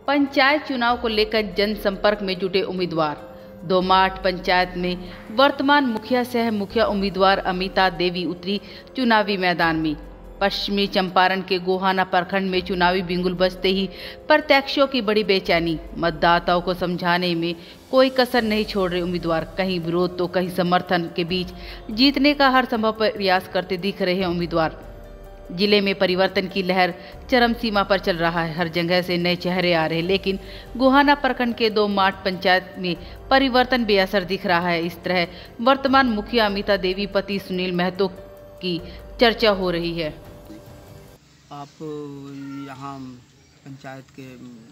पंचायत चुनाव को लेकर जनसंपर्क में जुटे उम्मीदवार। दोमाठ पंचायत में वर्तमान मुखिया सह मुखिया उम्मीदवार अमिता देवी उतरी चुनावी मैदान में। पश्चिमी चंपारण के गोहाना प्रखंड में चुनावी बिंगुल बजते ही प्रत्याशियों की बड़ी बेचैनी। मतदाताओं को समझाने में कोई कसर नहीं छोड़ रहे उम्मीदवार। कहीं विरोध तो कहीं समर्थन के बीच जीतने का हर संभव प्रयास करते दिख रहे हैं उम्मीदवार। जिले में परिवर्तन की लहर चरम सीमा पर चल रहा है। हर जगह से नए चेहरे आ रहे हैं, लेकिन गोहाना प्रखंड के दोमाठ पंचायत में परिवर्तन बेअसर दिख रहा है। इस तरह वर्तमान मुखिया अमिता देवी पति सुनील महतो की चर्चा हो रही है। आप यहाँ पंचायत के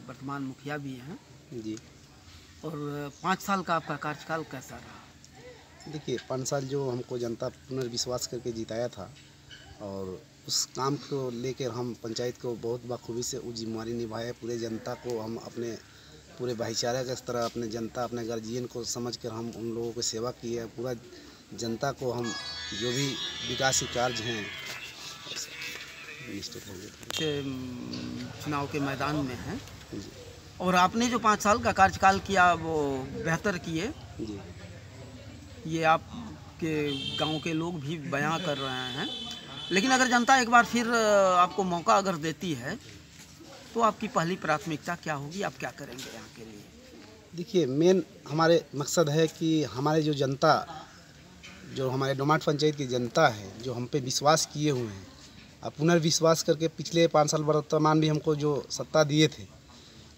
वर्तमान मुखिया भी हैं जी, और 5 साल का आपका कार्यकाल कैसा रहा? देखिए 5 साल जो हमको जनता पुनर्विश्वास करके जिताया था, और उस काम को लेकर हम पंचायत को बहुत बखूबी से वो जिम्मेवारी निभाए। पूरे जनता को हम अपने पूरे भाईचारा के तरह अपने जनता अपने गार्जियन को समझकर हम उन लोगों की सेवा की है। पूरा जनता को हम जो भी विकास के कार्य हैं निश्चित होंगे। चुनाव के मैदान में हैं और आपने जो 5 साल का कार्यकाल किया वो बेहतर किए जी। ये आपके गांव के लोग भी बयां कर रहे हैं। लेकिन अगर जनता एक बार फिर आपको मौका अगर देती है तो आपकी पहली प्राथमिकता क्या होगी? आप क्या करेंगे यहाँ के लिए? देखिए मेन हमारे मकसद है कि हमारे जो जनता, जो हमारे दोमाठ पंचायत की जनता है, जो हम पे विश्वास किए हुए हैं, अब पुनर्विश्वास करके पिछले 5 साल वर्तमान भी हमको जो सत्ता दिए थे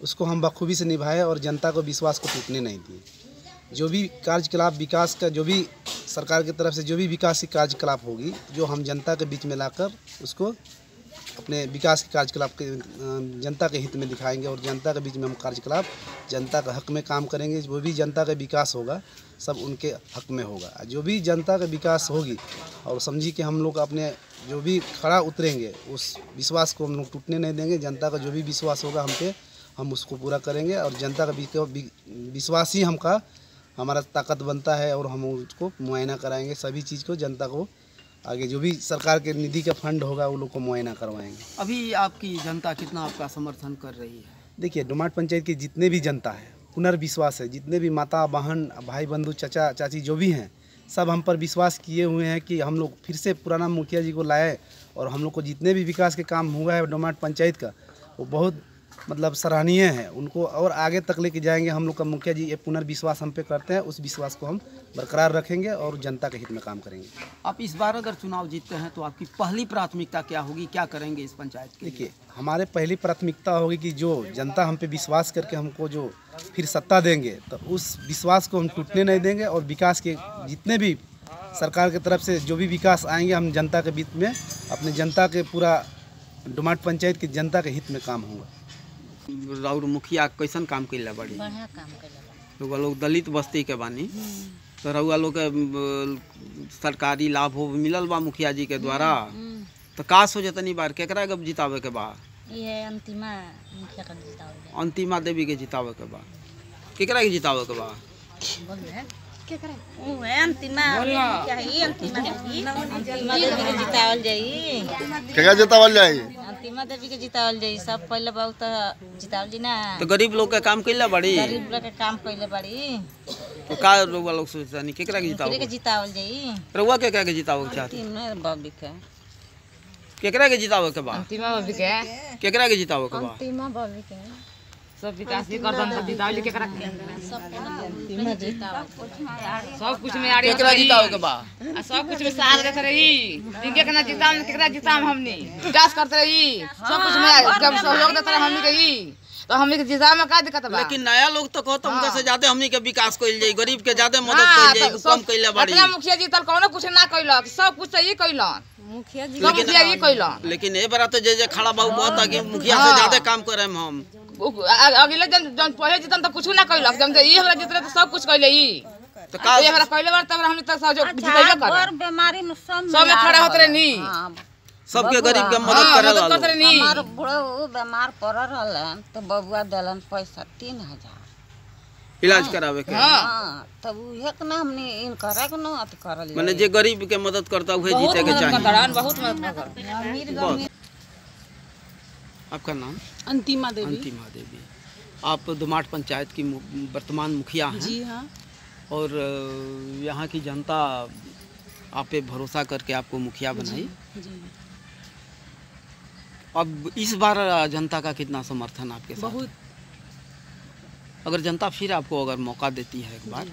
उसको हम बखूबी से निभाए और जनता को विश्वास को टूटने नहीं दिए। जो भी कार्यकलाप विकास का, जो भी सरकार की तरफ से जो भी विकास की कार्यकलाप होगी, जो हम जनता के बीच में लाकर उसको अपने विकास के कार्यकलाप के जनता के हित में दिखाएंगे और जनता के बीच में हम कार्यकलाप जनता के हक में काम करेंगे। जो भी जनता का विकास होगा सब उनके हक में होगा। जो भी जनता का विकास होगी और समझी कि हम लोग अपने जो भी खड़ा उतरेंगे उस विश्वास को हम लोग टूटने नहीं देंगे। जनता का जो भी विश्वास होगा हम पे, हम उसको पूरा करेंगे और जनता का विश्वास ही हमारा ताकत बनता है और हम उसको मुआयना कराएंगे। सभी चीज़ को जनता को आगे जो भी सरकार के निधि का फंड होगा वो लोग को मुआयना करवाएंगे। अभी आपकी जनता कितना आपका समर्थन कर रही है? देखिए दोमाठ पंचायत की जितने भी जनता है पुनर्विश्वास है, जितने भी माता बहन भाई बंधु चाचा चाची जो भी हैं, सब हम पर विश्वास किए हुए हैं कि हम लोग फिर से पुराना मुखिया जी को लाए और हम लोग को जितने भी विकास के काम हुआ है दोमाठ पंचायत का वो बहुत मतलब सराहनीय है। उनको और आगे तक लेके जाएंगे। हम लोग का मुखिया जी ये पुनर्विश्वास हम पे करते हैं, उस विश्वास को हम बरकरार रखेंगे और जनता के हित में काम करेंगे। आप इस बार अगर चुनाव जीतते हैं तो आपकी पहली प्राथमिकता क्या होगी? क्या करेंगे इस पंचायत के? देखिए हमारे पहली प्राथमिकता होगी कि जो जनता हम पे विश्वास करके हमको जो फिर सत्ता देंगे तो उस विश्वास को हम टूटने नहीं देंगे और विकास के जितने भी सरकार की तरफ से जो भी विकास आएंगे हम जनता के बीच में अपने जनता के पूरा दोमाठ पंचायत की जनता के हित में काम होगा। राउर मुखिया कैसन काम कैला बड़ी? बढ़िया काम कैला। रउआ लोग दलित बस्ती के बानी तो रउआ लोग के सरकारी लाभ हो मिलल बा मुखिया जी के द्वारा, तो का सोचतनी बार केकरा के जितावे के बा? ये अंतिमा मुखिया का जितावल। अंतिमा देवी के जितावे के बा। केकरा के जितावे के बा? बोल रहे केकरा? ओ है अंतिमा मुखिया है। अंतिमा देवी के जितावल जाई। केकरा जितावल जाई? अंतिमा देवी के जितावल जाई। सब पहले बहुत जितावल जी ना। तो गरीब लोग के काम कैला बड़ी? गरीब लोग के काम कैले बड़ी। तो का रउआ लोग सोचतनी केकरा के जितावे के जितावल जाई? रउआ केकरा के जितावे के चाहत? अंतिमा बॉबी के। केकरा के जितावे के बा? अंतिमा बॉबी के। केकरा के जितावे के बा? अंतिमा बॉबी के। सब विकास भी कर दन जितावली केकरा के? अंतिमा जितावल। सब कुछ में आड़ी केकरा जितावे के बा? सब कुछ में साल देते रही। इनके केना जिताम केकरा जिताम हमनी विकास करते रही। सब कुछ में जब सहयोग देते रहे हमनी के तो हमनी के जिताम में का दिक्कत बा? लेकिन नया लोग तो कहत उनका से ज्यादा हमनी के विकास कइल जाई, गरीब के ज्यादा मदद कइल जाई, कम कइले बाड़ी। मुखिया जी तल कोनो कुछ ना कइलक, सब कुछ सही कइलन मुखिया जी। लेकिन ए बार तो जे खड़ा बाबू कहता कि मुखिया से ज्यादा काम करे हम। अगले जन पहले जितन तो कुछ ना कइलक, जब ई हमरा जितले तो सब कुछ कइले। ई तो का ये हमरा कइले बार तब हमनी तक सहयोग जितैबे कर। और बीमारी में सब में खड़े होत रहनी। सबके गरीब के मदद करे ला। हमार बूढ़ा बीमार पड़ रहलन तो बबुआ देलन पैसा 3000 इलाज करावे के। हां तब उहे के ना हमने इन करे के ना अत करल। माने जे गरीब के मदद करता उहे जीते के चाहिए। बहुत मदद कर। अमीर गरीब। आपका नाम? अंतिमा देवी। अंतिमा देवी। आप दोमाट पंचायत की वर्तमान मुखिया हैं। जी हाँ। और यहाँ की जनता आप पे भरोसा करके आपको मुखिया बनाई। जी। अब इस बार जनता का कितना समर्थन आपके साथ? बहुत। अगर जनता फिर आपको अगर मौका देती है एक बार,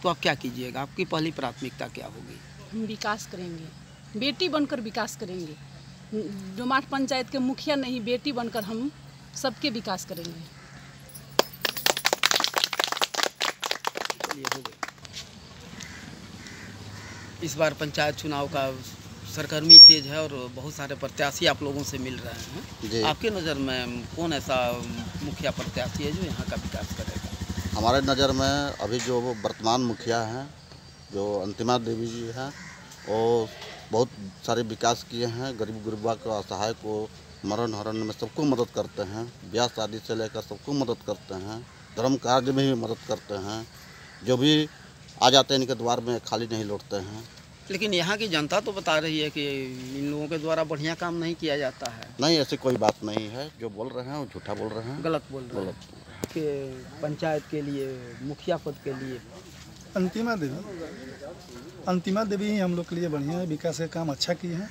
तो आप क्या कीजिएगा? आपकी पहली प्राथमिकता क्या होगी? हम विकास करेंगे, बेटी बनकर विकास करेंगे। डोमाट पंचायत के मुखिया नहीं, बेटी बनकर हम सबके विकास करेंगे। ये हो गया। इस बार पंचायत चुनाव का सरगर्मी तेज है और बहुत सारे प्रत्याशी आप लोगों से मिल रहे हैं। आपके नज़र में कौन ऐसा मुखिया प्रत्याशी है जो यहाँ का विकास करेगा? हमारे नज़र में अभी जो वर्तमान मुखिया हैं, जो अंतिमा देवी जी हैं, वो बहुत सारे विकास किए हैं। गरीब गुरबा को, असहाय को, मरण हरण में सबको मदद करते हैं। ब्याह शादी से लेकर सबको मदद करते हैं। धर्म कार्य में भी मदद करते हैं। जो भी आ जाते हैं इनके द्वार में खाली नहीं लौटते हैं। लेकिन यहाँ की जनता तो बता रही है कि इन लोगों के द्वारा बढ़िया काम नहीं किया जाता है। नहीं, ऐसी कोई बात नहीं है। जो बोल रहे हैं वो झूठा बोल रहे हैं, गलत बोल रहे हैं कि पंचायत के लिए, मुखिया पद के लिए अंतिमा देवी ही हम लोग के लिए बढ़िया है। विकास के काम अच्छा किए हैं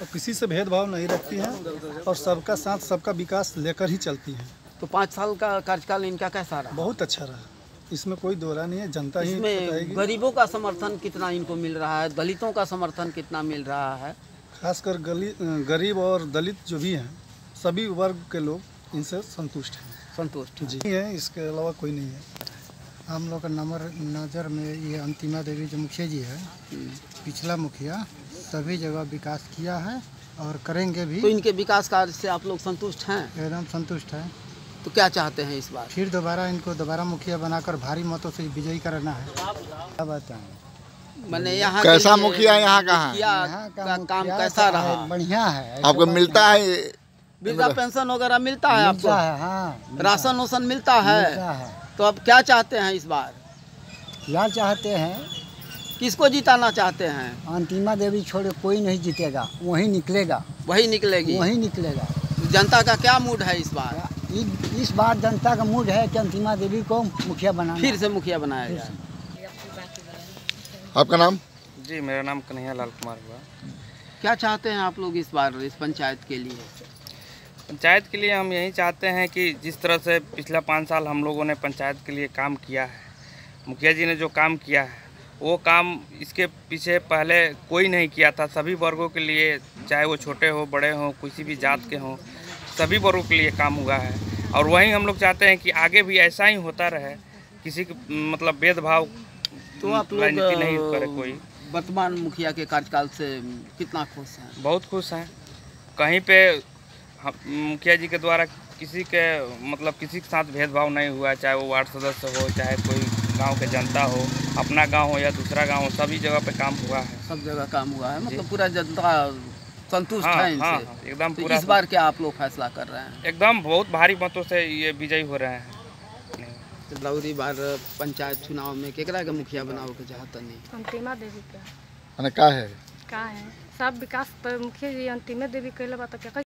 और किसी से भेदभाव नहीं रखती हैं और सबका साथ सबका विकास लेकर ही चलती हैं। तो 5 साल का कार्यकाल इनका कैसा रहा? बहुत अच्छा रहा, इसमें कोई दोहरा नहीं है। जनता ही बताएगी। गरीबों का समर्थन कितना इनको मिल रहा है? दलितों का समर्थन कितना मिल रहा है? खासकर गरीब और दलित जो भी हैं, सभी वर्ग के लोग इनसे संतुष्ट हैं। जी है, इसके अलावा कोई नहीं है। हम लोग का नज़र में ये अंतिमा देवी जो मुखिया जी है, पिछला मुखिया सभी जगह विकास किया है और करेंगे भी। तो इनके विकास कार्य से आप लोग संतुष्ट हैं? एकदम संतुष्ट है। तो क्या चाहते हैं इस बार? फिर दोबारा इनको मुखिया बनाकर भारी मतों से विजयी करना है। क्या बताएं? मैंने यहाँ कैसा मुखिया यहाँ का है? यहाँ का काम कैसा रहा? बढ़िया है। आपको मिलता है वृद्धा पेंशन वगैरह मिलता है आपको? हाँ, राशन वाशन मिलता है। तो अब क्या चाहते हैं इस बार? क्या चाहते हैं? किसको जिताना चाहते हैं? अंतिमा देवी छोड़ कोई नहीं जीतेगा, वही निकलेगा। वही निकलेगी? वही निकलेगा। जनता का क्या मूड है इस बार? इस बार जनता का मूड है कि अंतिमा देवी को मुखिया बनाना, फिर से मुखिया बनाया जाए। आपका नाम? जी, मेरा नाम कन्हैया लाल कुमार हुआ। क्या चाहते हैं आप लोग इस बार इस पंचायत के लिए? पंचायत के लिए हम यही चाहते हैं कि जिस तरह से पिछला 5 साल हम लोगों ने पंचायत के लिए काम किया है, मुखिया जी ने जो काम किया है वो काम इसके पीछे पहले कोई नहीं किया था। सभी वर्गों के लिए, चाहे वो छोटे हो, बड़े हों, किसी भी जात के हों, सभी वर्गों के लिए काम हुआ है। और वहीं हम लोग चाहते हैं कि आगे भी ऐसा ही होता रहे, किसी मतलब भेदभाव तो आप लोग नहीं करे कोई। वर्तमान मुखिया के कार्यकाल से कितना खुश हैं? बहुत खुश हैं। कहीं पे मुखिया जी के द्वारा किसी के मतलब किसी के साथ भेदभाव नहीं हुआ, चाहे वो वार्ड सदस्य हो, चाहे कोई गांव के जनता हो, अपना गांव हो या दूसरा गांव हो, सभी जगह पे काम हुआ है। सब जगह काम हुआ है, मतलब पूरा जनता संतुष्ट है इनसे। हाँ, एकदम तो पूरा। इस बार क्या आप लोग फैसला कर रहे हैं? एकदम बहुत भारी मतों से ये विजयी हो रहे हैं। लौरी बार पंचायत चुनाव में केकरा के मुखिया बनाओ के चाहता नहीं? अंतिमा देवी का का है सब विकास पर मुखिया जी अंतिमा देवी कहले बात क्या